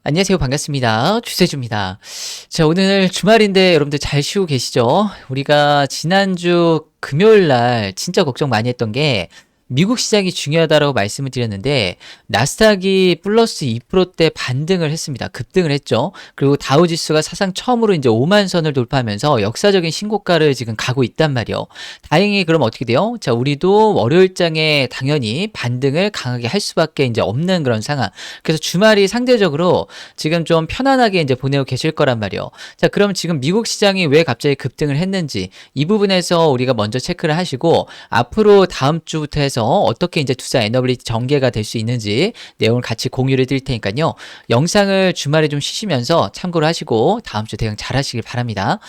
안녕하세요. 반갑습니다. 주세주입니다. 자, 오늘 주말인데 여러분들 잘 쉬고 계시죠? 우리가 지난주 금요일 날 진짜 걱정 많이 했던 게 미국 시장이 중요하다라고 말씀을 드렸는데 나스닥이 플러스 2%대 반등을 했습니다. 급등을 했죠. 그리고 다우지수가 사상 처음으로 이제 5만 선을 돌파하면서 역사적인 신고가를 지금 가고 있단 말이에요. 다행히 그럼 어떻게 돼요? 자, 우리도 월요일장에 당연히 반등을 강하게 할 수밖에 이제 없는 그런 상황. 그래서 주말이 상대적으로 지금 좀 편안하게 이제 보내고 계실 거란 말이에요. 자, 그럼 지금 미국 시장이 왜 갑자기 급등을 했는지 이 부분에서 우리가 먼저 체크를 하시고 앞으로 다음 주부터 해서 어떻게 이제 투자 에너빌리티 전개가 될 수 있는지 내용을 같이 공유를 드릴 테니까요. 영상을 주말에 좀 쉬시면서 참고를 하시고 다음 주 대응 잘 하시길 바랍니다.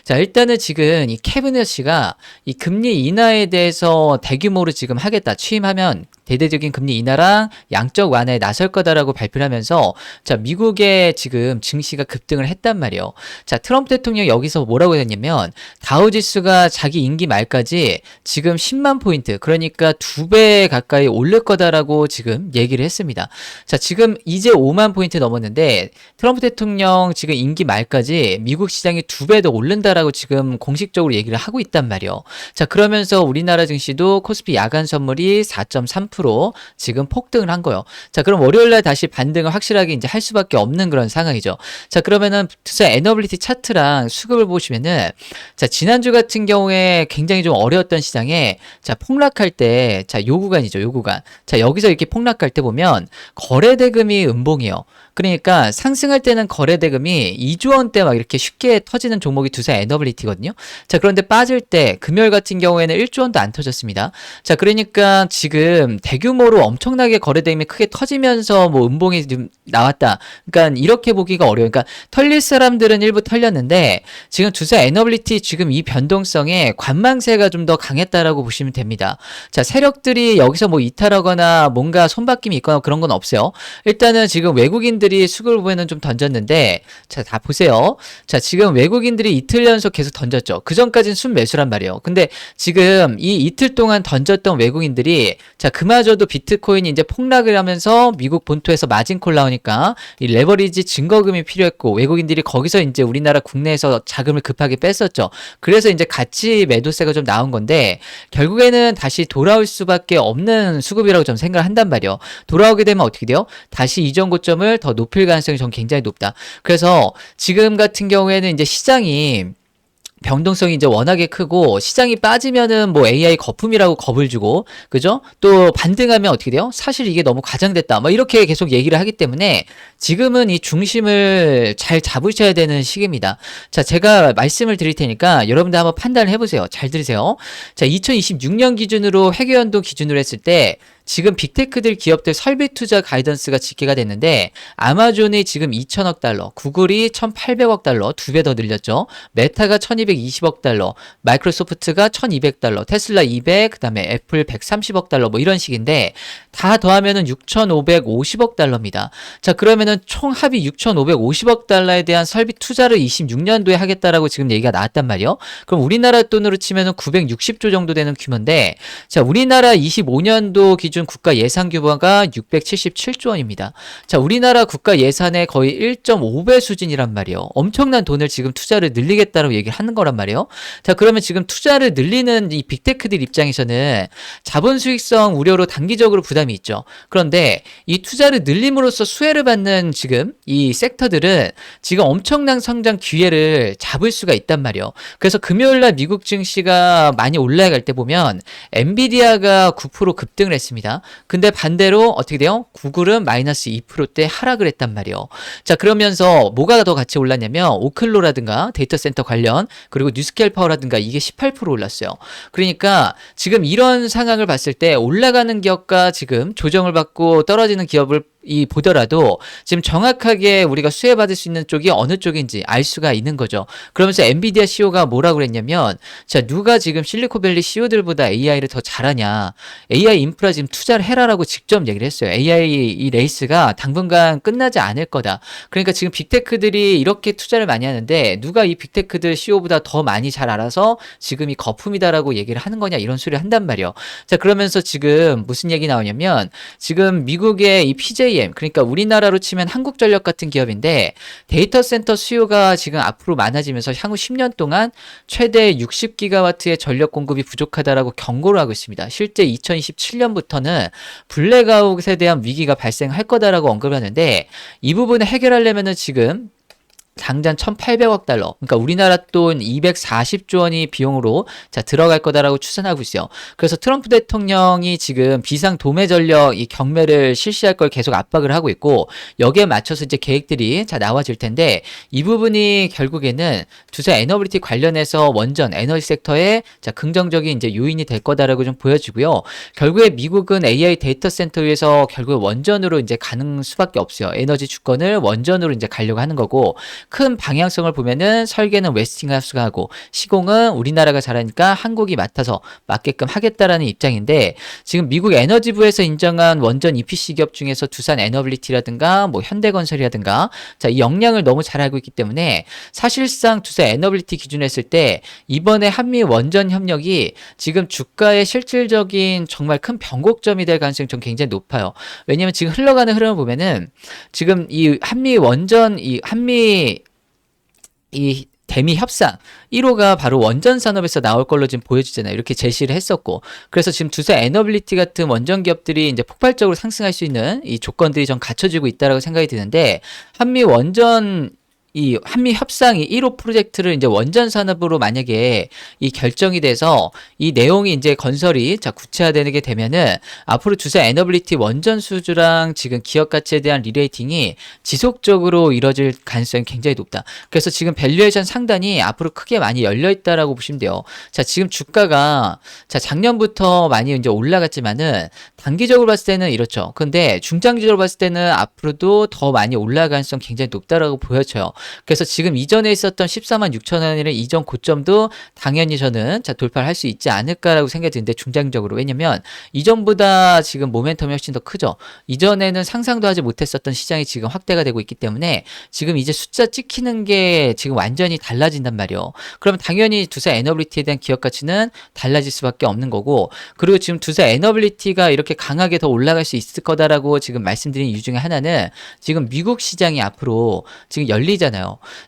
자, 일단은 지금 이 캐비넷이가 이 금리 인하에 대해서 대규모로 지금 하겠다. 취임하면 대대적인 금리 인하랑 양적 완화에 나설 거다라고 발표를 하면서 자, 미국의 지금 증시가 급등을 했단 말이에요. 자, 트럼프 대통령 여기서 뭐라고 했냐면 다우지수가 자기 임기 말까지 지금 10만 포인트, 그러니까 2배 가까이 오를 거다라고 지금 얘기를 했습니다. 자, 지금 이제 5만 포인트 넘었는데 트럼프 대통령 지금 임기 말까지 미국 시장이 2배 더 오른다라고 지금 공식적으로 얘기를 하고 있단 말이에요. 자, 그러면서 우리나라 증시도 코스피 야간 선물이 4.3% 지금 폭등을 한 거예요. 자, 그럼 월요일날 다시 반등을 확실하게 이제 할 수밖에 없는 그런 상황이죠. 자, 그러면은 투자 에너빌리티 차트랑 수급을 보시면은 자, 지난주 같은 경우에 굉장히 좀 어려웠던 시장에 자, 폭락할 때 자, 요 구간이죠. 요 구간. 자, 여기서 이렇게 폭락할 때 보면 거래대금이 음봉이에요. 그러니까 상승할 때는 거래대금이 2조 원대 막 이렇게 쉽게 터지는 종목이 투자 에너빌리티거든요. 자, 그런데 빠질 때 금요일 같은 경우에는 1조 원도 안 터졌습니다. 자, 그러니까 지금 대규모로 엄청나게 거래대금이 크게 터지면서 뭐 음봉이 좀 나왔다. 그러니까 이렇게 보기가 어려워요. 그러니까 털릴 사람들은 일부 털렸는데 지금 투자 에너빌리티 지금 이 변동성에 관망세가 좀 더 강했다라고 보시면 됩니다. 자, 세력들이 여기서 뭐 이탈하거나 뭔가 손바뀜이 있거나 그런 건 없어요. 일단은 지금 외국인들이 수급을 보면은 좀 던졌는데 자, 다 보세요. 자, 지금 외국인들이 이틀 연속 계속 던졌죠. 그 전까지는 순매수란 말이에요. 근데 지금 이 이틀 동안 던졌던 외국인들이 자, 그마저도 비트코인이 이제 폭락을 하면서 미국 본토에서 마진콜 나오니까 이 레버리지 증거금이 필요했고 외국인들이 거기서 이제 우리나라 국내에서 자금을 급하게 뺐었죠. 그래서 이제 같이 매도세가 좀 나온 건데 결국에는 다시 돌아올 수밖에 없는 수급이라고 좀 생각을 한단 말이에요. 돌아오게 되면 어떻게 돼요? 다시 이전 고점을 더 높일 가능성이 전 굉장히 높다. 그래서 지금 같은 경우에는 이제 시장이 변동성이 이제 워낙에 크고 시장이 빠지면은 뭐 AI 거품이라고 겁을 주고 그죠? 또 반등하면 어떻게 돼요? 사실 이게 너무 과장됐다. 뭐 이렇게 계속 얘기를 하기 때문에 지금은 이 중심을 잘 잡으셔야 되는 시기입니다. 자, 제가 말씀을 드릴 테니까 여러분들 한번 판단을 해보세요. 잘 들으세요. 자, 2026년 기준으로 회계연도 기준으로 했을 때 지금 빅테크들 기업들 설비 투자 가이던스가 집계가 됐는데 아마존이 지금 2천억 달러, 구글이 1,800억 달러, 2배 더 늘렸죠. 메타가 1,220억 달러, 마이크로소프트가 1,200달러, 테슬라 200, 그다음에 애플 130억 달러 뭐 이런 식인데 다 더하면은 6,550억 달러입니다. 자, 그러면은 총 합이 6,550억 달러에 대한 설비 투자를 26년도에 하겠다라고 지금 얘기가 나왔단 말이에요. 그럼 우리나라 돈으로 치면은 960조 정도 되는 규모인데 자, 우리나라 25년도 기준 국가 예산 규모가 677조 원입니다. 자, 우리나라 국가 예산의 거의 1.5배 수준이란 말이에요. 엄청난 돈을 지금 투자를 늘리겠다고 얘기를 하는 거란 말이에요. 자, 그러면 지금 투자를 늘리는 이 빅테크들 입장에서는 자본 수익성 우려로 단기적으로 부담이 있죠. 그런데 이 투자를 늘림으로써 수혜를 받는 지금 이 섹터들은 지금 엄청난 성장 기회를 잡을 수가 있단 말이에요. 그래서 금요일날 미국 증시가 많이 올라갈 때 보면 엔비디아가 9% 급등을 했습니다. 근데 반대로 어떻게 돼요? 구글은 마이너스 2%대 하락을 했단 말이에요. 자, 그러면서 뭐가 더 같이 올랐냐면 오클로라든가 데이터 센터 관련 그리고 뉴스케일 파워라든가 이게 18% 올랐어요. 그러니까 지금 이런 상황을 봤을 때 올라가는 기업과 지금 조정을 받고 떨어지는 기업을 보더라도 지금 정확하게 우리가 수혜받을 수 있는 쪽이 어느 쪽인지 알 수가 있는 거죠. 그러면서 엔비디아 CEO가 뭐라고 그랬냐면 자, 누가 지금 실리콘밸리 CEO들보다 AI를 더 잘하냐, AI 인프라 지금 투자를 해라라고 직접 얘기를 했어요. AI 이 레이스가 당분간 끝나지 않을 거다. 그러니까 지금 빅테크들이 이렇게 투자를 많이 하는데 누가 이 빅테크들 CEO보다 더 많이 잘 알아서 지금 이 거품이다라고 얘기를 하는 거냐 이런 소리를 한단 말이에요. 자, 그러면서 지금 무슨 얘기 나오냐면 지금 미국의 이 PJ CAM, 그러니까 우리나라로 치면 한국전력 같은 기업인데 데이터 센터 수요가 지금 앞으로 많아지면서 향후 10년 동안 최대 60기가와트의 전력 공급이 부족하다라고 경고를 하고 있습니다. 실제 2027년부터는 블랙아웃에 대한 위기가 발생할 거다라고 언급하는데 이 부분을 해결하려면은 지금 당장 1,800억 달러, 그러니까 우리나라 돈 240조 원이 비용으로 들어갈 거다라고 추산하고 있어요. 그래서 트럼프 대통령이 지금 비상 도매 전력 이 경매를 실시할 걸 계속 압박을 하고 있고 여기에 맞춰서 이제 계획들이 나와질 텐데 이 부분이 결국에는 두산 에너빌리티 관련해서 원전 에너지 섹터에 긍정적인 이제 요인이 될 거다라고 좀 보여지고요. 결국에 미국은 AI 데이터 센터 위에서 결국 원전으로 이제 가는 수밖에 없어요. 에너지 주권을 원전으로 이제 가려고 하는 거고. 큰 방향성을 보면은 설계는 웨스팅하우스가 하고 시공은 우리나라가 잘하니까 한국이 맡아서 맡게끔 하겠다라는 입장인데 지금 미국 에너지부에서 인정한 원전 EPC 기업 중에서 두산 에너빌리티라든가 뭐 현대건설이라든가 이 역량을 너무 잘 알고 있기 때문에 사실상 두산 에너빌리티 기준으로 했을 때 이번에 한미 원전 협력이 지금 주가의 실질적인 정말 큰 변곡점이 될 가능성이 좀 굉장히 높아요. 왜냐면 지금 흘러가는 흐름을 보면은 지금 이 한미 원전 이 대미 협상 1호가 바로 원전 산업에서 나올 걸로 지금 보여지잖아요. 이렇게 제시를 했었고. 그래서 지금 두산 에너빌리티 같은 원전 기업들이 이제 폭발적으로 상승할 수 있는 이 조건들이 좀 갖춰지고 있다라고 생각이 드는데 이 한미 협상이 1호 프로젝트를 이제 원전 산업으로 만약에 이 결정이 돼서 이 내용이 이제 건설이 구체화되게 되면은 앞으로 두산 에너빌리티 원전 수주랑 지금 기업 가치에 대한 리레이팅이 지속적으로 이뤄질 가능성이 굉장히 높다. 그래서 지금 밸류에이션 상단이 앞으로 크게 많이 열려 있다라고 보시면 돼요. 지금 주가가 작년부터 많이 이제 올라갔지만은 단기적으로 봤을 때는 이렇죠. 근데 중장기적으로 봤을 때는 앞으로도 더 많이 올라갈 가능성 굉장히 높다라고 보여져요. 그래서 지금 이전에 있었던 14만 6천 원이라는 이전 고점도 당연히 저는 돌파를 할 수 있지 않을까라고 생각이 드는데 중장기적으로. 왜냐면 이전보다 지금 모멘텀이 훨씬 더 크죠. 이전에는 상상도 하지 못했었던 시장이 지금 확대가 되고 있기 때문에 지금 이제 숫자 찍히는 게 지금 완전히 달라진단 말이에요. 그러면 당연히 두산 에너빌리티에 대한 기업 가치는 달라질 수밖에 없는 거고, 그리고 지금 두산 에너빌리티가 이렇게 강하게 더 올라갈 수 있을 거다라고 지금 말씀드린 이유 중에 하나는 지금 미국 시장이 앞으로 지금 열리잖아요.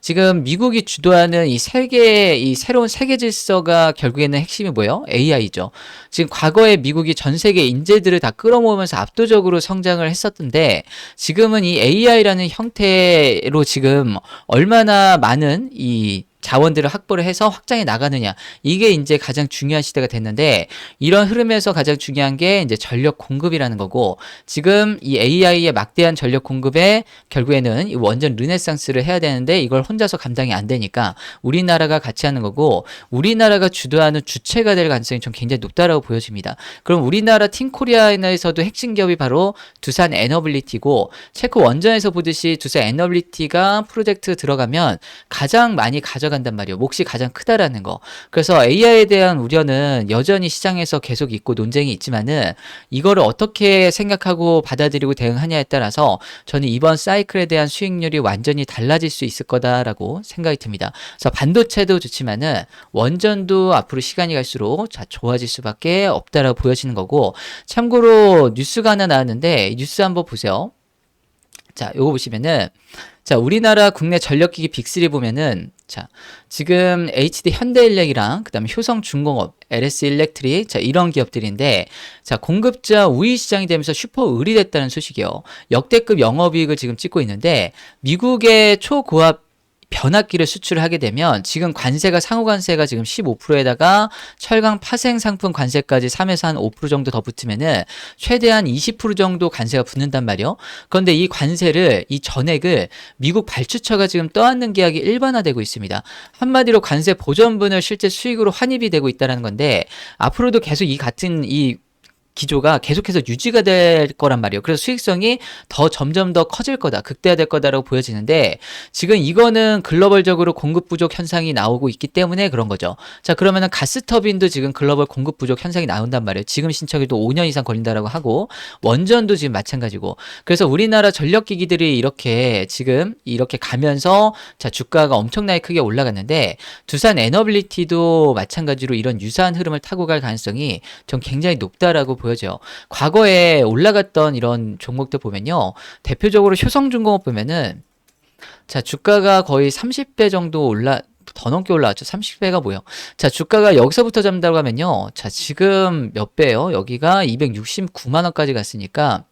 지금 미국이 주도하는 이 새로운 세계 질서가 결국에는 핵심이 뭐예요? AI죠. 지금 과거에 미국이 전 세계 인재들을 다 끌어모으면서 압도적으로 성장을 했었는데 지금은 이 AI라는 형태로 지금 얼마나 많은 이 자원들을 확보를 해서 확장해 나가느냐. 이게 이제 가장 중요한 시대가 됐는데 이런 흐름에서 가장 중요한 게 이제 전력 공급이라는 거고, 지금 이 AI의 막대한 전력 공급에 결국에는 이 원전 르네상스를 해야 되는데 이걸 혼자서 감당이 안 되니까 우리나라가 같이 하는 거고, 우리나라가 주도하는 주체가 될 가능성이 좀 굉장히 높다라고 보여집니다. 그럼 우리나라 팀코리아에서도 핵심 기업이 바로 두산 에너빌리티고, 체코 원전에서 보듯이 두산 에너빌리티가 프로젝트 들어가면 가장 많이 간단 말이에요. 몫이 가장 크다라는 거. 그래서 AI에 대한 우려는 여전히 시장에서 계속 있고 논쟁이 있지만은 이거를 어떻게 생각하고 받아들이고 대응하냐에 따라서 저는 이번 사이클에 대한 수익률이 완전히 달라질 수 있을 거다라고 생각이 듭니다. 그래서 반도체도 좋지만은 원전도 앞으로 시간이 갈수록 좋아질 수밖에 없다라고 보여지는 거고, 참고로 뉴스가 하나 나왔는데 이 뉴스 한번 보세요. 요거 보시면은 우리나라 국내 전력기기 빅3 보면은 지금 HD 현대일렉이랑 그다음에 효성중공업, LS 일렉트릭 이런 기업들인데 공급자 우위 시장이 되면서 슈퍼 을이 됐다는 소식이에요. 역대급 영업이익을 지금 찍고 있는데 미국의 초고압 변압기를 수출을 하게 되면 지금 관세가 상호 관세가 지금 15%에다가 철강 파생 상품 관세까지 3에서 한 5% 정도 더 붙으면은 최대한 20% 정도 관세가 붙는단 말이에요. 그런데 이 관세를, 이 전액을 미국 발주처가 지금 떠안는 계약이 일반화되고 있습니다. 한마디로 관세 보전분을 실제 수익으로 환입이 되고 있다는 건데 앞으로도 계속 이 같은 이 기조가 계속해서 유지가 될 거란 말이에요. 그래서 수익성이 점점 더 커질 거다, 극대화될 거다라고 보여지는데 지금 이거는 글로벌적으로 공급 부족 현상이 나오고 있기 때문에 그런 거죠. 그러면은 가스터빈도 지금 글로벌 공급 부족 현상이 나온단 말이에요. 지금 신청해도 5년 이상 걸린다라고 하고, 원전도 지금 마찬가지고. 그래서 우리나라 전력기기들이 이렇게 지금 이렇게 가면서 주가가 엄청나게 크게 올라갔는데 두산 에너빌리티도 마찬가지로 이런 유사한 흐름을 타고 갈 가능성이 좀 굉장히 높다라고 보여져요. 과거에 올라갔던 이런 종목들 보면요. 대표적으로 효성중공업 보면은 자, 주가가 거의 30배 정도 더 넘게 올라왔죠. 30배가 뭐예요? 자, 주가가 여기서부터 잡는다고 하면요. 자, 지금 몇 배예요? 여기가 269만 원까지 갔으니까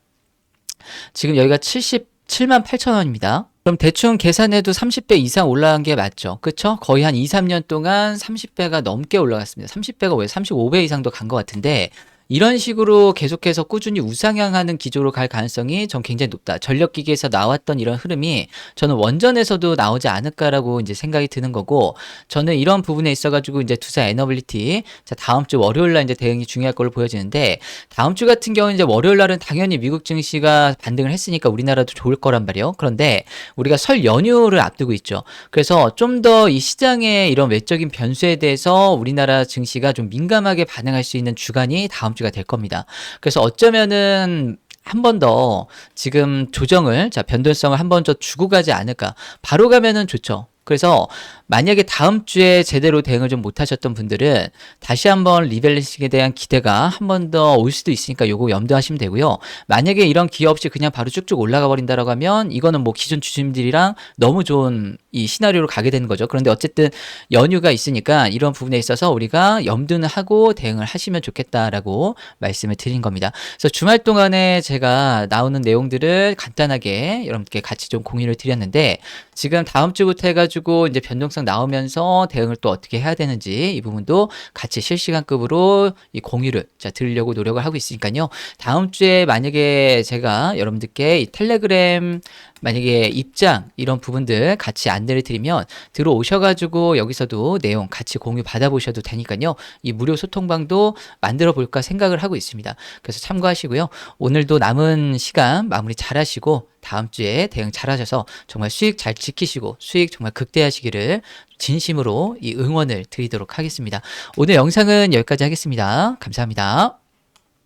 지금 여기가 77만 8천 원입니다. 그럼 대충 계산해도 30배 이상 올라간 게 맞죠? 그쵸? 거의 한 2, 3년 동안 30배가 넘게 올라갔습니다. 30배가 왜 35배 이상도 간 것 같은데 이런 식으로 계속해서 꾸준히 우상향하는 기조로 갈 가능성이 전 굉장히 높다. 전력기기에서 나왔던 이런 흐름이 저는 원전에서도 나오지 않을까라고 이제 생각이 드는 거고, 저는 이런 부분에 있어가지고 이제 투자 에너빌리티, 자, 다음 주 월요일 날 이제 대응이 중요할 걸로 보여지는데, 다음 주 같은 경우는 이제 월요일 날은 당연히 미국 증시가 반등을 했으니까 우리나라도 좋을 거란 말이에요. 그런데 우리가 설 연휴를 앞두고 있죠. 그래서 좀 더 이 시장의 이런 외적인 변수에 대해서 우리나라 증시가 좀 민감하게 반응할 수 있는 주간이 다음 주가 될 겁니다. 그래서 어쩌면은 한 번 더 지금 조정을, 자, 변동성을 한 번 더 주고 가지 않을까. 바로 가면은 좋죠. 그래서 만약에 다음 주에 제대로 대응을 좀 못하셨던 분들은 다시 한번 리밸런싱에 대한 기대가 한 번 더 올 수도 있으니까 요거 염두하시면 되고요. 만약에 이런 기회 없이 그냥 바로 쭉쭉 올라가 버린다라고 하면 이거는 뭐 기존 주주님들이랑 너무 좋은 이 시나리오로 가게 되는 거죠. 그런데 어쨌든 연휴가 있으니까 이런 부분에 있어서 우리가 염두는 하고 대응을 하시면 좋겠다라고 말씀을 드린 겁니다. 그래서 주말 동안에 제가 나오는 내용들을 간단하게 여러분께 같이 좀 공유를 드렸는데, 지금 다음 주부터 해가지고 이제 변동성 나오면서 대응을 또 어떻게 해야 되는지 이 부분도 같이 실시간급으로 이 공유를 드리려고 노력을 하고 있으니까요. 다음 주에 만약에 제가 여러분들께 이 텔레그램 만약에 입장 이런 부분들 같이 안내를 드리면 들어오셔가지고 여기서도 내용 같이 공유 받아보셔도 되니까요. 이 무료 소통방도 만들어 볼까 생각을 하고 있습니다. 그래서 참고하시고요. 오늘도 남은 시간 마무리 잘 하시고 다음 주에 대응 잘 하셔서 정말 수익 잘 지키시고 수익 정말 극대화하시기를 진심으로 이 응원을 드리도록 하겠습니다. 오늘 영상은 여기까지 하겠습니다. 감사합니다.